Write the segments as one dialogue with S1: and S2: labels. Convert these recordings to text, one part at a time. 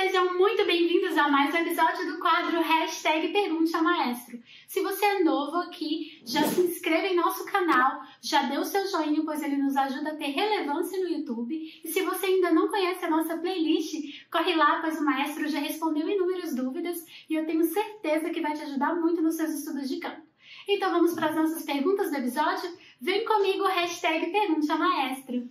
S1: Sejam muito bem-vindos a mais um episódio do quadro Hashtag Pergunte ao Maestro. Se você é novo aqui, já se inscreva em nosso canal, já dê o seu joinha, pois ele nos ajuda a ter relevância no YouTube. E se você ainda não conhece a nossa playlist, corre lá, pois o Maestro já respondeu inúmeras dúvidas e eu tenho certeza que vai te ajudar muito nos seus estudos de canto. Então vamos para as nossas perguntas do episódio? Vem comigo, Hashtag Pergunte ao Maestro.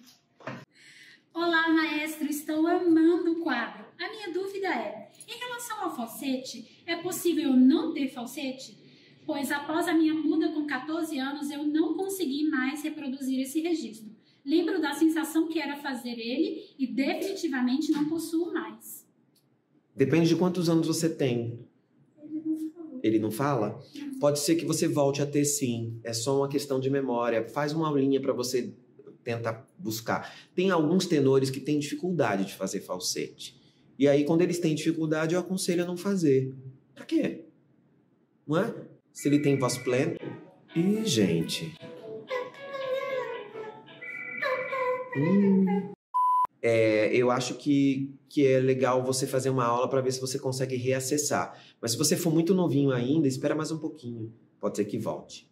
S2: Olá, maestro, estou amando o quadro. A minha dúvida é, em relação ao falsete, é possível não ter falsete? Pois após a minha muda com 14 anos, eu não consegui mais reproduzir esse registro. Lembro da sensação que era fazer ele e definitivamente não possuo mais.
S3: Depende de quantos anos você tem.
S2: Ele não falou.
S3: Ele não fala? Pode ser que você volte a ter sim. É só uma questão de memória. Faz uma aulinha para você tentar buscar. Tem alguns tenores que têm dificuldade de fazer falsete. E aí, quando eles têm dificuldade, eu aconselho a não fazer. Pra quê? Não é? Se ele tem voz plena... Ih, gente. Eu acho que é legal você fazer uma aula para ver se você consegue reacessar. Mas se você for muito novinho ainda, espera mais um pouquinho. Pode ser que volte.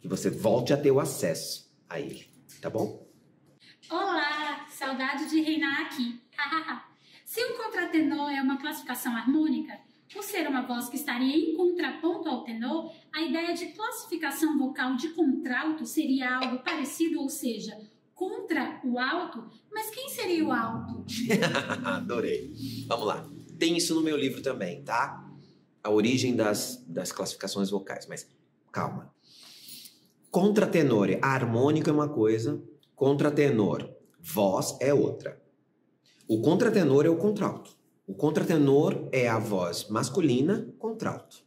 S3: Que você volte a ter o acesso a ele. Tá bom?
S2: Olá, saudade de reinar aqui. Se um contratenor é uma classificação harmônica, por ser uma voz que estaria em contraponto ao tenor, a ideia de classificação vocal de contralto seria algo parecido, ou seja, contra o alto? Mas quem seria o alto?
S3: Adorei. Vamos lá. Tem isso no meu livro também, tá? A origem das classificações vocais. Mas calma. Contratenor, harmônico é uma coisa, contratenor, voz é outra. O contratenor é o contralto. O contratenor é a voz masculina, contralto.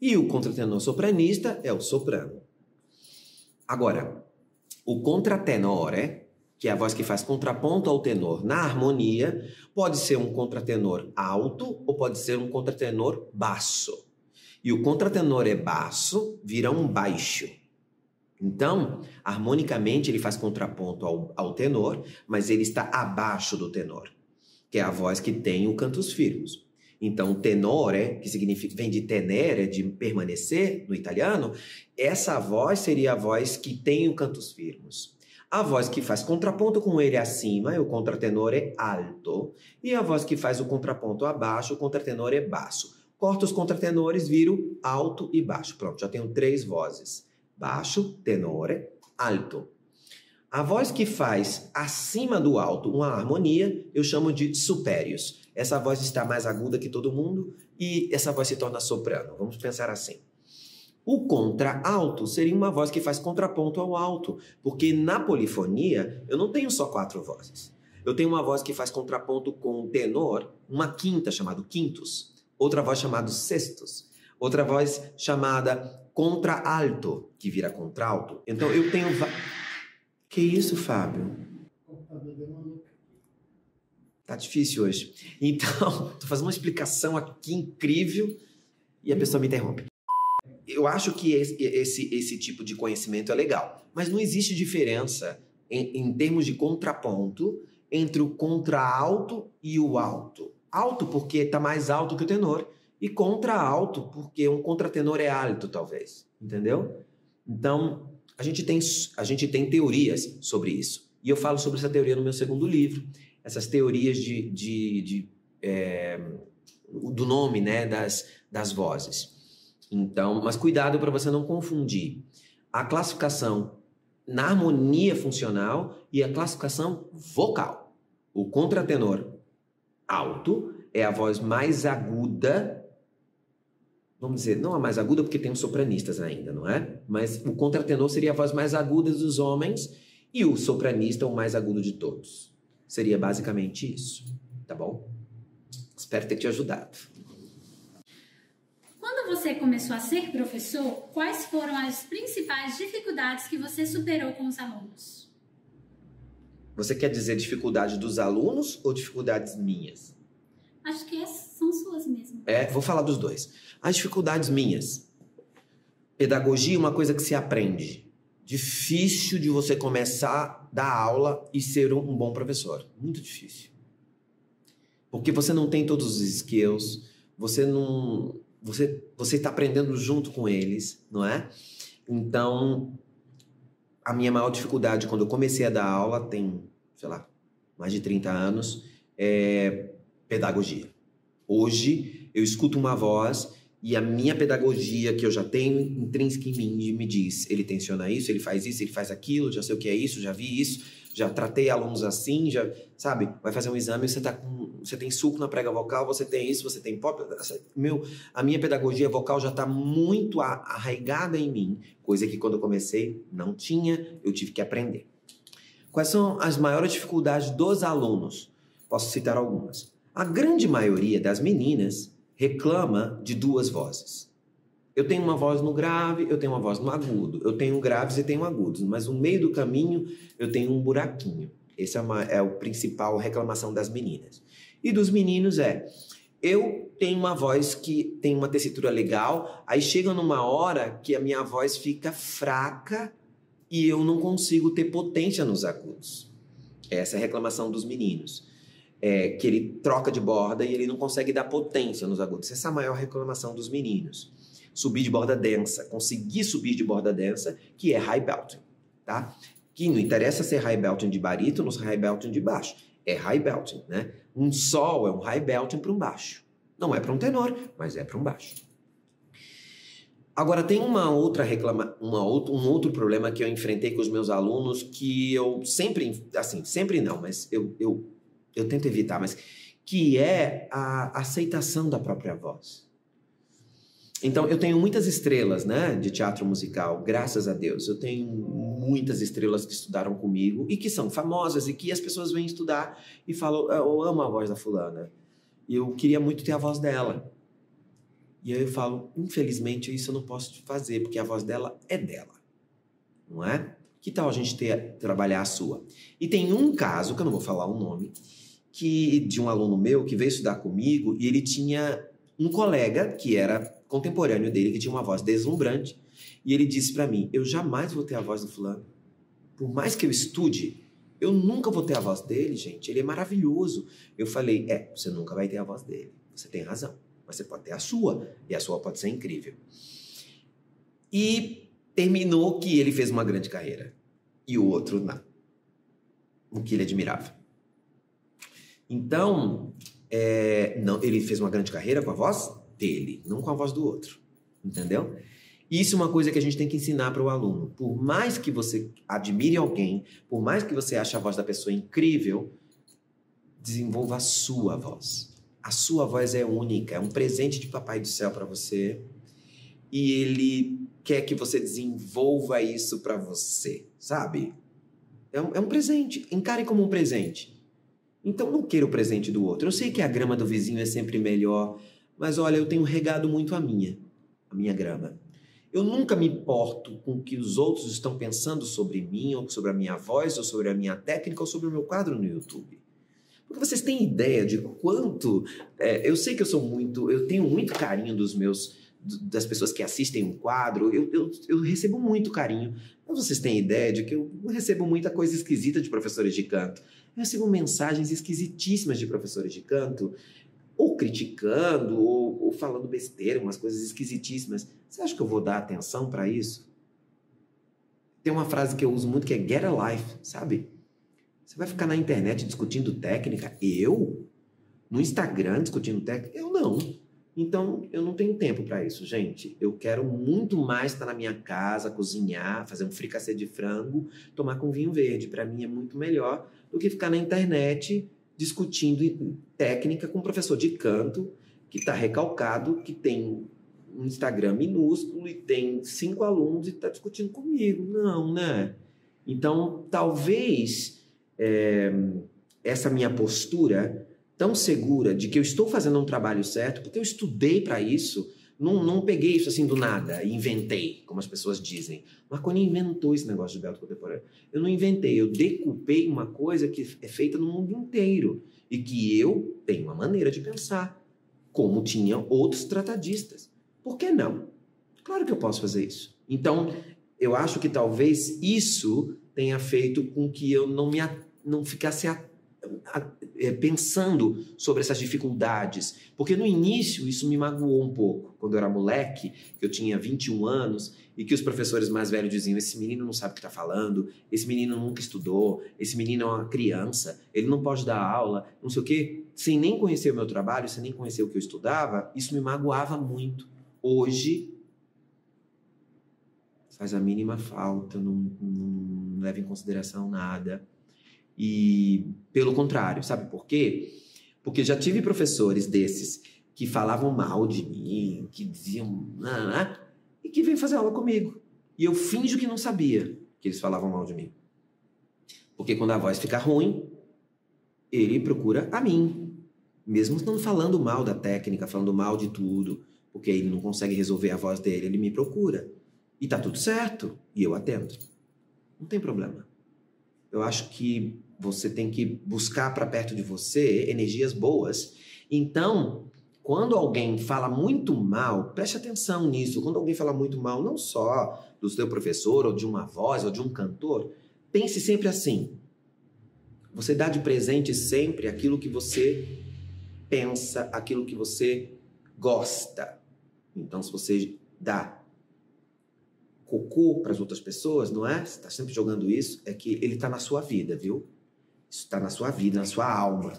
S3: E o contratenor sopranista é o soprano. Agora, o contratenore, que é a voz que faz contraponto ao tenor na harmonia, pode ser um contratenor alto ou pode ser um contratenor baixo. E o contratenor é baixo, vira um baixo. Então, harmonicamente, ele faz contraponto ao tenor, mas ele está abaixo do tenor, que é a voz que tem o cantus firmus. Então, tenore, que significa, vem de tenere, de permanecer, no italiano, essa voz seria a voz que tem o cantus firmus. A voz que faz contraponto com ele acima é o contratenore alto, e a voz que faz o contraponto abaixo, o contratenore baixo. Corta os contratenores, viro alto e baixo. Pronto, já tenho 3 vozes. Baixo, tenore, alto. A voz que faz acima do alto uma harmonia, eu chamo de superius. Essa voz está mais aguda que todo mundo e essa voz se torna soprano. Vamos pensar assim. O contralto seria uma voz que faz contraponto ao alto, porque na polifonia eu não tenho só 4 vozes. Eu tenho uma voz que faz contraponto com o tenor, uma quinta chamada quintus, outra voz chamada sextus, outra voz chamada contralto, que vira contralto. Então eu tenho... Que isso, Fábio? Tá difícil hoje. Então, tô fazendo uma explicação aqui incrível e a pessoa me interrompe. Eu acho que esse tipo de conhecimento é legal, mas não existe diferença em termos de contraponto entre o contralto e o alto. Alto porque tá mais alto que o tenor. E contralto, porque um contratenor é alto, talvez. Entendeu? Então, a gente tem teorias sobre isso. E eu falo sobre essa teoria no meu segundo livro. Essas teorias do nome, né, das vozes. Então, mas cuidado para você não confundir a classificação na harmonia funcional e a classificação vocal. O contratenor alto é a voz mais aguda. Vamos dizer, não a mais aguda porque tem os sopranistas ainda, não é? Mas o contratenor seria a voz mais aguda dos homens e o sopranista o mais agudo de todos. Seria basicamente isso, tá bom? Espero ter te ajudado.
S2: Quando você começou a ser professor, quais foram as principais dificuldades que você superou com os alunos?
S3: Você quer dizer dificuldade dos alunos ou dificuldades minhas?
S2: Acho que são suas mesmo.
S3: Vou falar dos dois. As dificuldades minhas. Pedagogia é uma coisa que se aprende. Difícil de você começar a dar aula e ser um bom professor. Muito difícil. Porque você não tem todos os skills, você está aprendendo junto com eles, não é? Então, a minha maior dificuldade quando eu comecei a dar aula, tem, sei lá, mais de 30 anos, é pedagogia. Hoje, eu escuto uma voz e a minha pedagogia, que eu já tenho intrínseca em mim, me diz, ele tensiona isso, ele faz aquilo, já sei o que é isso, já vi isso, já tratei alunos assim, já, sabe? Vai fazer um exame, você tem sulco na prega vocal, você tem isso, você tem pop. A minha pedagogia vocal já está muito arraigada em mim, coisa que quando eu comecei não tinha, eu tive que aprender. Quais são as maiores dificuldades dos alunos? Posso citar algumas. A grande maioria das meninas reclama de duas vozes. Eu tenho uma voz no grave, eu tenho uma voz no agudo. Eu tenho graves e tenho agudos, mas no meio do caminho eu tenho um buraquinho. Esse é o principal reclamação das meninas. E dos meninos eu tenho uma voz que tem uma tessitura legal, aí chega numa hora que a minha voz fica fraca e eu não consigo ter potência nos agudos. Essa é a reclamação dos meninos. Que ele troca de borda e ele não consegue dar potência nos agudos. Essa é a maior reclamação dos meninos. Subir de borda densa, conseguir subir de borda densa, que é high belting, tá? Que não interessa ser high belting de barítono ou high belting de baixo. É high belting, né? Um sol é um high belting para um baixo. Não é para um tenor, mas é para um baixo. Agora, tem um outro problema que eu enfrentei com os meus alunos que eu sempre não, mas eu tento evitar, mas que é a aceitação da própria voz. Então, eu tenho muitas estrelas, né, de teatro musical, graças a Deus. Eu tenho muitas estrelas que estudaram comigo e que são famosas e que as pessoas vêm estudar e falam, eu amo a voz da fulana. E eu queria muito ter a voz dela. E aí eu falo, infelizmente, isso eu não posso fazer, porque a voz dela é dela, não é? Que tal a gente trabalhar a sua? E tem um caso, que eu não vou falar o nome, de um aluno meu que veio estudar comigo e ele tinha um colega que era contemporâneo dele, que tinha uma voz deslumbrante, e ele disse para mim, eu jamais vou ter a voz do fulano. Por mais que eu estude, eu nunca vou ter a voz dele, gente. Ele é maravilhoso. Eu falei, você nunca vai ter a voz dele. Você tem razão. Mas você pode ter a sua, e a sua pode ser incrível. E terminou que ele fez uma grande carreira. E o outro não. O que ele admirava. Então, não, ele fez uma grande carreira com a voz dele, não com a voz do outro. Entendeu? Isso é uma coisa que a gente tem que ensinar para o aluno. Por mais que você admire alguém, por mais que você ache a voz da pessoa incrível, desenvolva a sua voz. A sua voz é única, é um presente de Papai do Céu para você. E ele quer que você desenvolva isso para você, sabe? É um presente, encare como um presente. Então não queira o presente do outro. Eu sei que a grama do vizinho é sempre melhor, mas olha, eu tenho regado muito a minha grama. Eu nunca me importo com o que os outros estão pensando sobre mim, ou sobre a minha voz, ou sobre a minha técnica, ou sobre o meu quadro no YouTube. Porque vocês têm ideia de quanto... eu sei que eu tenho muito carinho das pessoas que assistem um quadro, eu recebo muito carinho. Mas vocês têm ideia de que eu recebo muita coisa esquisita de professores de canto. Eu recebo mensagens esquisitíssimas de professores de canto, ou criticando, ou falando besteira, umas coisas esquisitíssimas. Você acha que eu vou dar atenção para isso? Tem uma frase que eu uso muito que é get a life, sabe? Você vai ficar na internet discutindo técnica? Eu? No Instagram discutindo técnica? Eu não. Então, eu não tenho tempo para isso, gente. Eu quero muito mais estar na minha casa, cozinhar, fazer um fricassê de frango, tomar com vinho verde. Para mim é muito melhor do que ficar na internet discutindo técnica com um professor de canto que está recalcado, que tem um Instagram minúsculo e tem 5 alunos e está discutindo comigo. Não, né? Então, talvez essa minha postura tão segura de que eu estou fazendo um trabalho certo, porque eu estudei para isso, não peguei isso assim do nada, inventei, como as pessoas dizem. Marconi inventou esse negócio de belto contemporâneo. Eu não inventei, eu decupei uma coisa que é feita no mundo inteiro e que eu tenho uma maneira de pensar, como tinham outros tratadistas. Por que não? Claro que eu posso fazer isso. Então, eu acho que talvez isso tenha feito com que eu não ficasse... pensando sobre essas dificuldades. Porque no início isso me magoou um pouco. Quando eu era moleque, que eu tinha 21 anos, e que os professores mais velhos diziam: esse menino não sabe o que está falando, esse menino nunca estudou, esse menino é uma criança, ele não pode dar aula, não sei o quê. Sem nem conhecer o meu trabalho, sem nem conhecer o que eu estudava, isso me magoava muito. Hoje, faz a mínima falta, não leva em consideração nada. E, pelo contrário, sabe por quê? Porque já tive professores desses que falavam mal de mim, que diziam... e que vêm fazer aula comigo. E eu finjo que não sabia que eles falavam mal de mim. Porque quando a voz fica ruim, ele procura a mim. Mesmo não falando mal da técnica, falando mal de tudo, porque ele não consegue resolver a voz dele, ele me procura. E tá tudo certo. E eu atendo. Não tem problema. Eu acho que você tem que buscar para perto de você energias boas. Então, quando alguém fala muito mal, preste atenção nisso. Quando alguém fala muito mal, não só do seu professor, ou de uma voz, ou de um cantor, pense sempre assim. Você dá de presente sempre aquilo que você pensa, aquilo que você gosta. Então, se você dá cocô para as outras pessoas, não é? Você está sempre jogando isso, é que ele está na sua vida, viu? Isso está na sua vida, na sua alma.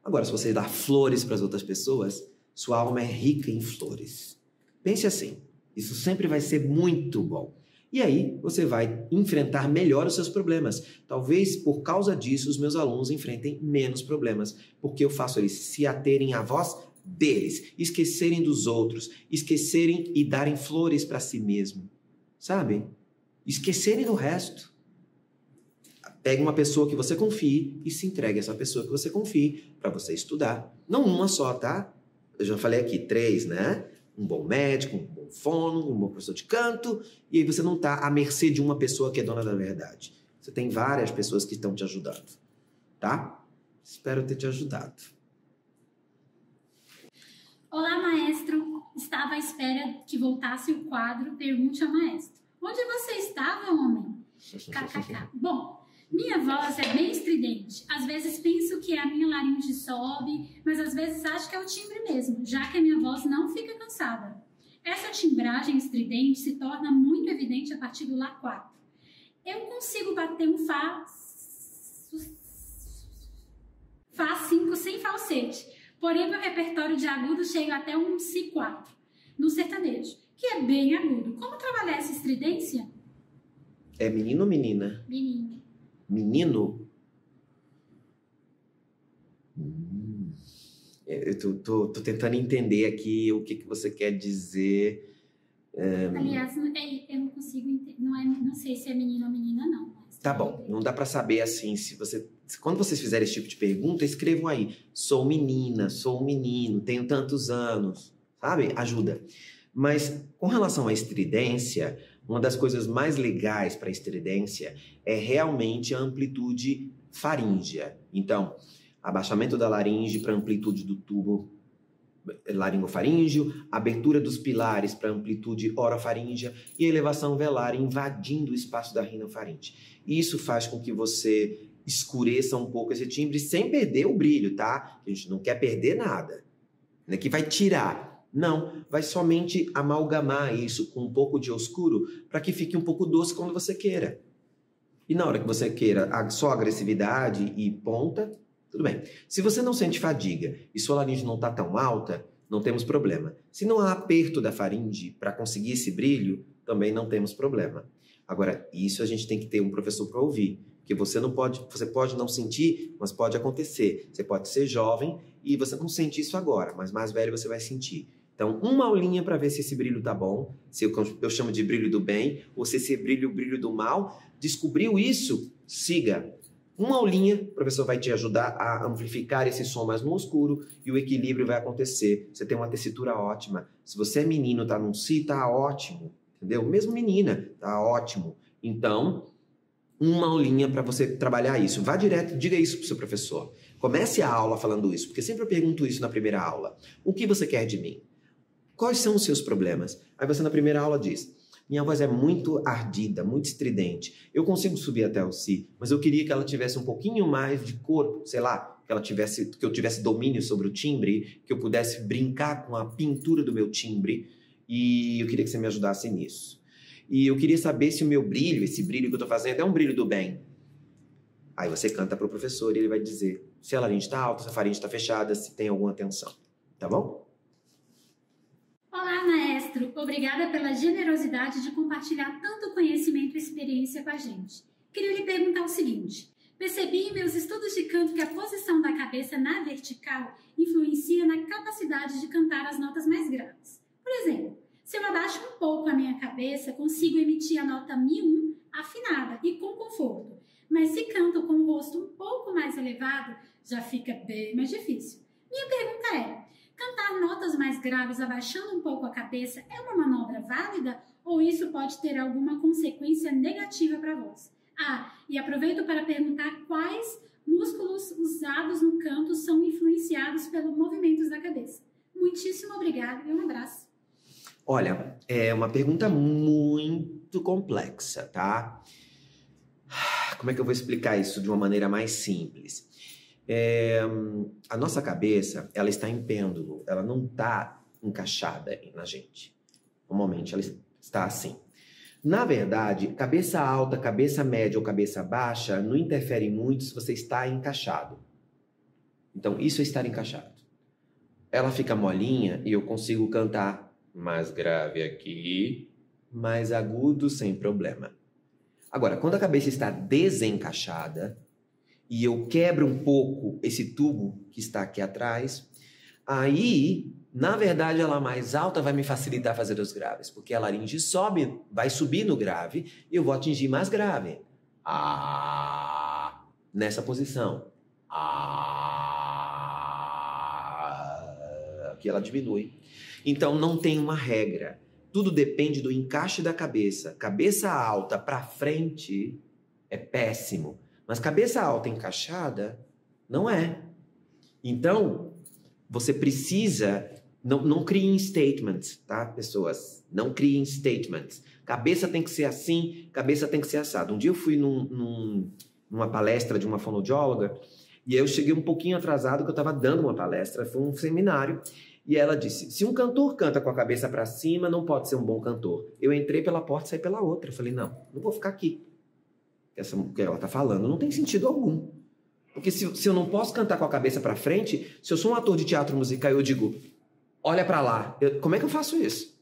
S3: Agora, se você dá flores para as outras pessoas, sua alma é rica em flores. Pense assim, isso sempre vai ser muito bom. E aí, você vai enfrentar melhor os seus problemas. Talvez, por causa disso, os meus alunos enfrentem menos problemas, porque eu faço eles se aterem à voz deles, esquecerem dos outros, esquecerem e darem flores para si mesmo. Sabe? Esquecerem do resto. Pegue uma pessoa que você confie e se entregue a essa pessoa que você confie para você estudar. Não uma só, tá? Eu já falei aqui 3, né? Um bom médico, um bom fono, um bom professor de canto. E aí você não está à mercê de uma pessoa que é dona da verdade. Você tem várias pessoas que estão te ajudando. Tá? Espero ter te ajudado.
S2: Olá, maestro. Estava à espera que voltasse o quadro Pergunte ao Maestro. Onde você estava, homem? KKK. Bom, minha voz é bem estridente. Às vezes penso que a minha laringe sobe, mas às vezes acho que é o timbre mesmo, já que a minha voz não fica cansada. Essa timbragem estridente se torna muito evidente a partir do Lá 4. Eu consigo bater um Fá 5 sem falsete, porém meu repertório de agudo chega até um Si 4 no sertanejo, que é bem agudo. Como trabalhar essa estridência?
S3: É menino ou menina?
S2: Menino.
S3: Menino? Eu tô tentando entender aqui o que você quer dizer.
S2: Aliás, eu não consigo entender. Não sei se é menino ou menina, não. Mas
S3: tá bom, não dá pra saber assim. Quando vocês fizerem esse tipo de pergunta, escrevam aí. Sou menina, sou um menino, tenho tantos anos. Sabe? Ajuda. Mas com relação à estridência, uma das coisas mais legais para a estridência é realmente a amplitude faríngea. Então, abaixamento da laringe para amplitude do tubo laringofaríngeo, abertura dos pilares para amplitude orofaríngea e elevação velar invadindo o espaço da rinofaringe. Isso faz com que você escureça um pouco esse timbre sem perder o brilho, tá? A gente não quer perder nada. Não é que vai tirar. Não, vai somente amalgamar isso com um pouco de oscuro para que fique um pouco doce quando você queira. E na hora que você queira só agressividade e ponta, tudo bem. Se você não sente fadiga e sua laringe não está tão alta, não temos problema. Se não há aperto da faringe para conseguir esse brilho, também não temos problema. Agora, isso a gente tem que ter um professor para ouvir. Porque você pode não sentir, mas pode acontecer. Você pode ser jovem e você não sente isso agora, mas mais velho você vai sentir. Então, uma aulinha para ver se esse brilho tá bom, se eu chamo de brilho do bem, ou se esse brilho, o brilho do mal. Descobriu isso? Siga. Uma aulinha, o professor vai te ajudar a amplificar esse som mais no escuro e o equilíbrio vai acontecer. Você tem uma tessitura ótima. Se você é menino, tá num Si, tá ótimo. Entendeu? Mesmo menina, tá ótimo. Então, uma aulinha para você trabalhar isso. Vá direto, diga isso pro seu professor. Comece a aula falando isso, porque sempre eu pergunto isso na primeira aula. O que você quer de mim? Quais são os seus problemas? Aí você na primeira aula diz: minha voz é muito ardida, muito estridente. Eu consigo subir até o Si, mas eu queria que ela tivesse um pouquinho mais de corpo, sei lá, que eu tivesse domínio sobre o timbre, que eu pudesse brincar com a pintura do meu timbre, e eu queria que você me ajudasse nisso. E eu queria saber se o meu brilho, esse brilho que eu tô fazendo, é um brilho do bem. Aí você canta pro professor e ele vai dizer se a laringe tá alta, se a faringe tá fechada, se tem alguma tensão. Tá bom?
S2: Olá, maestro! Obrigada pela generosidade de compartilhar tanto conhecimento e experiência com a gente. Queria lhe perguntar o seguinte. Percebi em meus estudos de canto que a posição da cabeça na vertical influencia na capacidade de cantar as notas mais graves. Por exemplo, se eu abaixo um pouco a minha cabeça, consigo emitir a nota Mi1 afinada e com conforto. Mas se canto com o rosto um pouco mais elevado, já fica bem mais difícil. Minha pergunta é, cantar notas mais graves abaixando um pouco a cabeça é uma manobra válida ou isso pode ter alguma consequência negativa para a voz? Ah, e aproveito para perguntar quais músculos usados no canto são influenciados pelos movimentos da cabeça. Muitíssimo obrigada e um abraço.
S3: Olha, é uma pergunta muito complexa, tá? Como é que eu vou explicar isso de uma maneira mais simples? A nossa cabeça, ela está em pêndulo, ela não está encaixada na gente. Normalmente ela está assim. Na verdade, cabeça alta, cabeça média ou cabeça baixa não interfere muito se você está encaixado. Então, isso é estar encaixado. Ela fica molinha e eu consigo cantar mais grave aqui, mais agudo sem problema. Agora, quando a cabeça está desencaixada e eu quebro um pouco esse tubo que está aqui atrás, aí, na verdade, ela mais alta vai me facilitar fazer os graves, porque a laringe sobe, vai subir no grave e eu vou atingir mais grave. Ah, nessa posição. Ah, aqui ela diminui. Então, não tem uma regra. Tudo depende do encaixe da cabeça. Cabeça alta para frente é péssimo, mas cabeça alta encaixada não é. Então, você precisa... Não criem statements, tá, pessoas? Não criem statements. Cabeça tem que ser assim, cabeça tem que ser assado. Um dia eu fui numa palestra de uma fonoaudióloga e aí eu cheguei um pouquinho atrasado que eu estava dando uma palestra, foi um seminário. E ela disse, se um cantor canta com a cabeça para cima, não pode ser um bom cantor. Eu entrei pela porta e saí pela outra. Eu falei, não vou ficar aqui. O que ela está falando não tem sentido algum. Porque se eu não posso cantar com a cabeça para frente, se eu sou um ator de teatro musical e eu digo, olha para lá, como é que eu faço isso?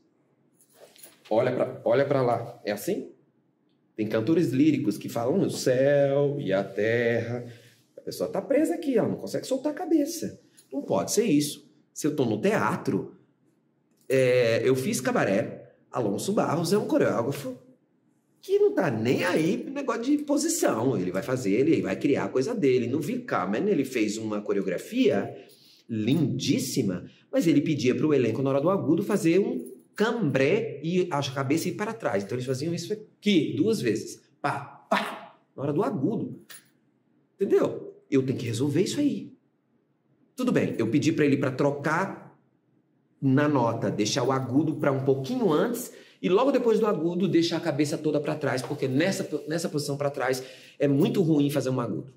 S3: Olha para lá. É assim? Tem cantores líricos que falam o céu e a terra. A pessoa está presa aqui, ela não consegue soltar a cabeça. Não pode ser isso. Se eu estou no teatro, eu fiz cabaré, Alonso Barros é um coreógrafo que não está nem aí pro negócio de posição. Ele vai fazer, ele vai criar a coisa dele. No Willkommen, ele fez uma coreografia lindíssima, mas ele pedia para o elenco, na hora do agudo, fazer um cambré e a cabeça ir para trás. Então eles faziam isso aqui, 2 vezes. Pá, pá, na hora do agudo. Entendeu? Eu tenho que resolver isso aí. Tudo bem, eu pedi para ele para trocar na nota, deixar o agudo para um pouquinho antes e logo depois do agudo deixar a cabeça toda para trás, porque nessa posição para trás é muito ruim fazer um agudo.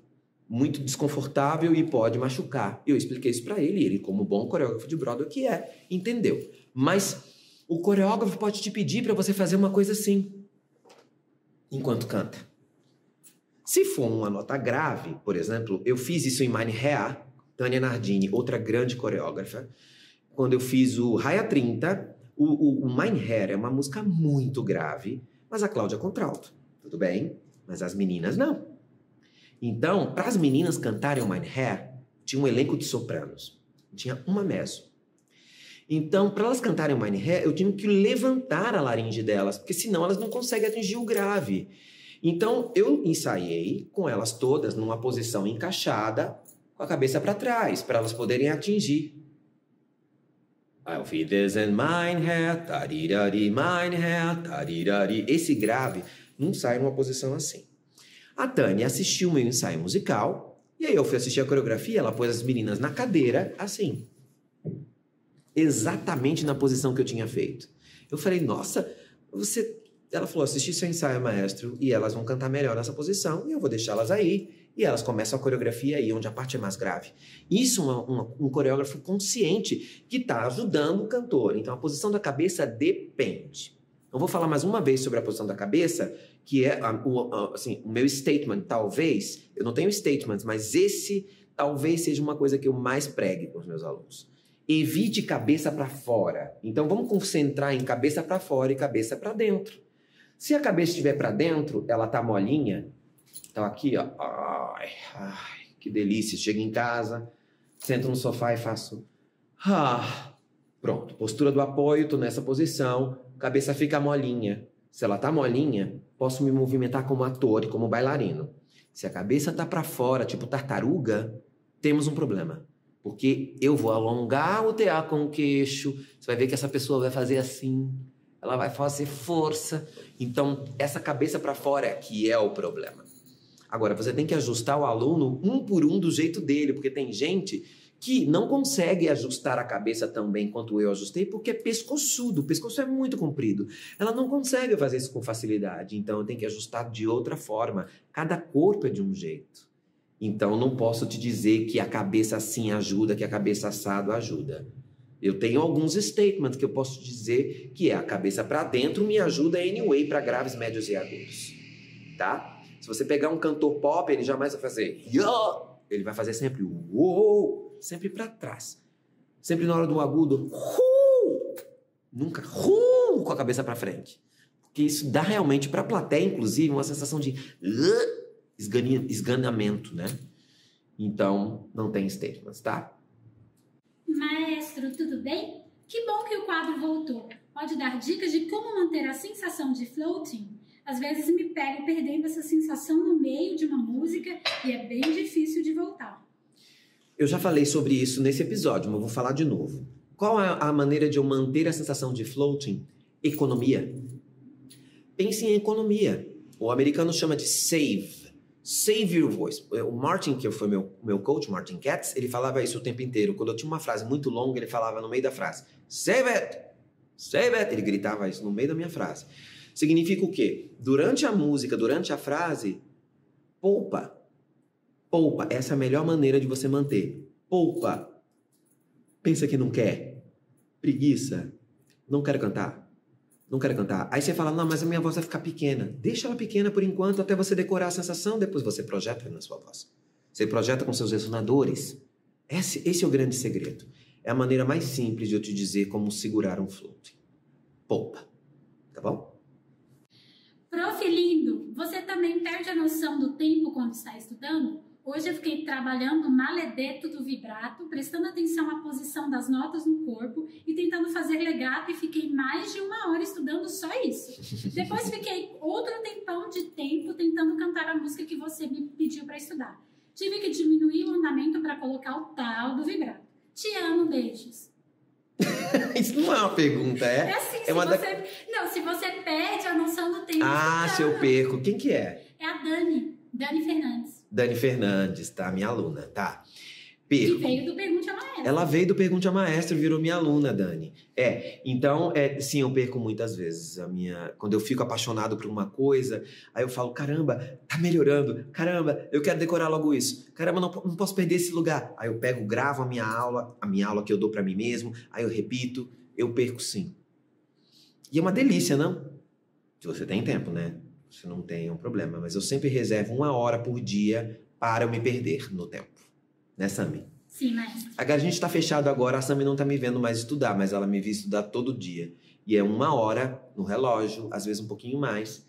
S3: Muito desconfortável e pode machucar. Eu expliquei isso para ele e ele, como bom coreógrafo de Broadway que é, entendeu. Mas o coreógrafo pode te pedir para você fazer uma coisa assim, enquanto canta. Se for uma nota grave, por exemplo, eu fiz isso em Mein Herr, Tânia Nardini, outra grande coreógrafa. Quando eu fiz o Raia 30, o Mein Herr é uma música muito grave, mas a Cláudia contralto. Tudo bem? Mas as meninas não. Então, para as meninas cantarem o Mein Herr, tinha um elenco de sopranos. Tinha uma mezzo. Então, para elas cantarem o Mein Herr, eu tinha que levantar a laringe delas, porque senão elas não conseguem atingir o grave. Então, eu ensaiei com elas todas numa posição encaixada, com a cabeça para trás, para elas poderem atingir. Auf Wiedersehen, mein Herr, tarirari, mein Herr, tarirari. Esse grave não sai numa posição assim. A Tânia assistiu o meu ensaio musical, e aí eu fui assistir a coreografia, ela pôs as meninas na cadeira, assim. Exatamente na posição que eu tinha feito. Eu falei, nossa, você... Ela falou, assisti seu ensaio, maestro, e elas vão cantar melhor nessa posição, e eu vou deixá-las aí. E elas começam a coreografia aí, onde a parte é mais grave. Isso é um coreógrafo consciente que está ajudando o cantor. Então, a posição da cabeça depende. Eu vou falar mais uma vez sobre a posição da cabeça, que é assim, o meu statement, talvez. Eu não tenho statements, mas esse talvez seja uma coisa que eu mais pregue com os meus alunos. Evite cabeça para fora. Então, vamos concentrar em cabeça para fora e cabeça para dentro. Se a cabeça estiver para dentro, ela tá molinha. Então, aqui, ó. Ai, que delícia. Chego em casa, sento no sofá e faço... Pronto. Postura do apoio, tô nessa posição. Cabeça fica molinha. Se ela tá molinha, posso me movimentar como ator e como bailarino. Se a cabeça tá para fora, tipo tartaruga, temos um problema. Porque eu vou alongar o TA com o queixo, você vai ver que essa pessoa vai fazer assim, ela vai fazer força. Então, essa cabeça para fora que é o problema. Agora, você tem que ajustar o aluno um por um do jeito dele, porque tem gente que não consegue ajustar a cabeça tão bem quanto eu ajustei, porque é pescoçudo, o pescoço é muito comprido. Ela não consegue fazer isso com facilidade, então eu tenho que ajustar de outra forma. Cada corpo é de um jeito. Então, não posso te dizer que a cabeça assim ajuda, que a cabeça assado ajuda. Eu tenho alguns statements que eu posso dizer que a cabeça para dentro me ajuda anyway para graves, médios e agudos. Tá? Se você pegar um cantor pop, ele jamais vai fazer yo! Ele vai fazer sempre uou! Sempre para trás. Sempre na hora do agudo, nunca com a cabeça para frente. Porque isso dá realmente para a plateia, inclusive, uma sensação de esganamento, né? Então, não tem statements, tá?
S2: Maestro, tudo bem? Que bom que o quadro voltou. Pode dar dicas de como manter a sensação de floating? Às vezes me pego perdendo essa sensação no meio de uma música e é bem difícil de voltar.
S3: Eu já falei sobre isso nesse episódio, mas vou falar de novo. Qual é a maneira de eu manter a sensação de floating? Economia. Pense em economia. O americano chama de save. Save your voice. O Martin, que foi meu coach, Martin Katz, ele falava isso o tempo inteiro. Quando eu tinha uma frase muito longa, ele falava no meio da frase, save it! Save it! Ele gritava isso no meio da minha frase. Significa o quê? Durante a música, durante a frase, poupa. Poupa. Essa é a melhor maneira de você manter. Poupa. Pensa que não quer. Preguiça. Não quero cantar. Não quero cantar. Aí você fala, não, mas a minha voz vai ficar pequena. Deixa ela pequena por enquanto, até você decorar a sensação, depois você projeta na sua voz. Você projeta com seus ressonadores. Esse é o grande segredo. É a maneira mais simples de eu te dizer como segurar um float. Poupa. Tá bom?
S2: Prof. lindo, você também perde a noção do tempo quando está estudando? Hoje eu fiquei trabalhando o maledeto do vibrato, prestando atenção à posição das notas no corpo e tentando fazer legato e fiquei mais de 1 hora estudando só isso. Depois fiquei outro tempão de tempo tentando cantar a música que você me pediu para estudar. Tive que diminuir o andamento para colocar o tal do vibrato. Te amo, beijos.
S3: Isso não é uma pergunta, é?
S2: É assim, se você perde a noção do tempo...
S3: Ah, se eu perco. Quem que é?
S2: É a Dani Fernandes.
S3: Dani Fernandes, tá? Minha aluna, tá?
S2: Que veio do Pergunte a Maestro.
S3: Ela veio do Pergunte a Maestro e virou minha aluna, Dani. Então, sim, eu perco muitas vezes. Quando eu fico apaixonado por uma coisa, aí eu falo, caramba, tá melhorando. Caramba, eu quero decorar logo isso. Caramba, não posso perder esse lugar. Aí eu pego, gravo a minha aula que eu dou pra mim mesmo, aí eu repito, eu perco sim. E é uma delícia, não? Se você tem tempo, né? Se não tem, é um problema. Mas eu sempre reservo 1 hora por dia para eu me perder no tempo. Né, Sami?
S2: Sim, maestro.
S3: A gente tá fechado agora, a Sami não tá me vendo mais estudar, mas ela me vê estudar todo dia. E é 1 hora no relógio, às vezes um pouquinho mais,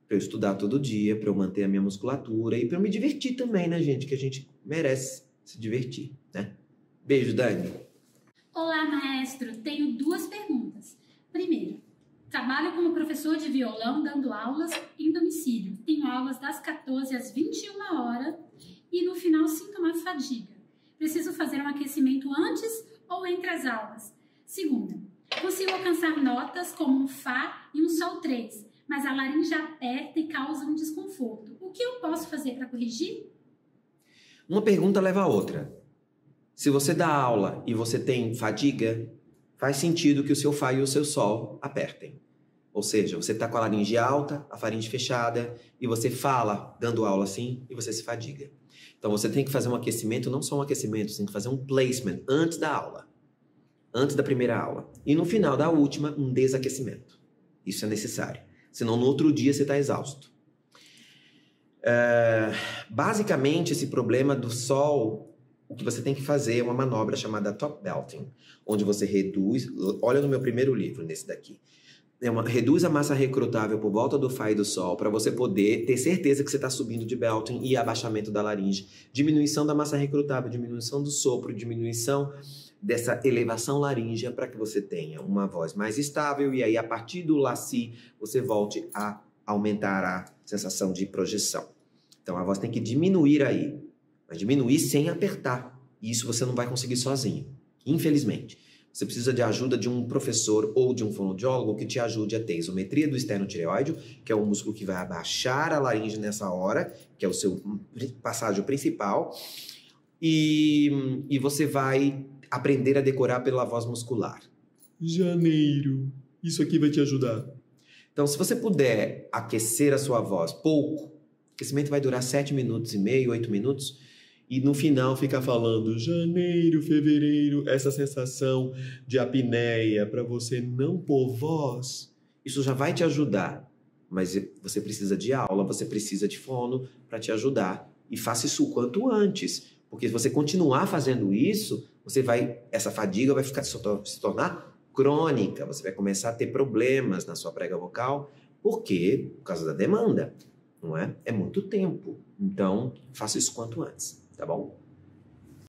S3: pra eu estudar todo dia, pra eu manter a minha musculatura e pra eu me divertir também, né, gente? Que a gente merece se divertir, né? Beijo, Dani.
S2: Olá, maestro. Tenho 2 perguntas. Primeiro, trabalho como professor de violão dando aulas em domicílio. Tenho aulas das 14 às 21 horas e no final sinto mais fadiga. Preciso fazer um aquecimento antes ou entre as aulas? Segunda, consigo alcançar notas como um Fá e um Sol 3, mas a laringe aperta e causa um desconforto. O que eu posso fazer para corrigir?
S3: Uma pergunta leva a outra. Se você dá aula e você tem fadiga, faz sentido que o seu Fá e o seu Sol apertem. Ou seja, você está com a laringe alta, a faringe fechada, e você fala dando aula assim, e você se fadiga. Então você tem que fazer um aquecimento, não só um aquecimento, você tem que fazer um placement antes da aula, antes da primeira aula. E no final da última, um desaquecimento. Isso é necessário. Senão no outro dia você está exausto. Basicamente, esse problema do sol, o que você tem que fazer é uma manobra chamada top belting, onde você reduz, olha no meu primeiro livro, nesse daqui, reduz a massa recrutável por volta do faz do sol para você poder ter certeza que você está subindo de belting e abaixamento da laringe, diminuição da massa recrutável, diminuição do sopro, diminuição dessa elevação laríngea para que você tenha uma voz mais estável e aí a partir do laci você volte a aumentar a sensação de projeção. Então a voz tem que diminuir aí, mas diminuir sem apertar. E isso você não vai conseguir sozinho, infelizmente. Você precisa de ajuda de um professor ou de um fonoaudiólogo que te ajude a ter isometria do esternotireoide, que é o músculo que vai abaixar a laringe nessa hora, que é o seu passágio principal, e você vai aprender a decorar pela voz muscular.
S4: Janeiro, isso aqui vai te ajudar.
S3: Então, se você puder aquecer a sua voz pouco, o aquecimento vai durar 7 minutos e meio, 8 minutos, e no final ficar falando janeiro, fevereiro, essa sensação de apneia para você não pôr voz, isso já vai te ajudar. Mas você precisa de aula, você precisa de fono para te ajudar. E faça isso o quanto antes. Porque se você continuar fazendo isso, essa fadiga vai se tornar crônica. Você vai começar a ter problemas na sua prega vocal. Por quê? Por causa da demanda, não é? É muito tempo. Então, faça isso quanto antes. Tá bom?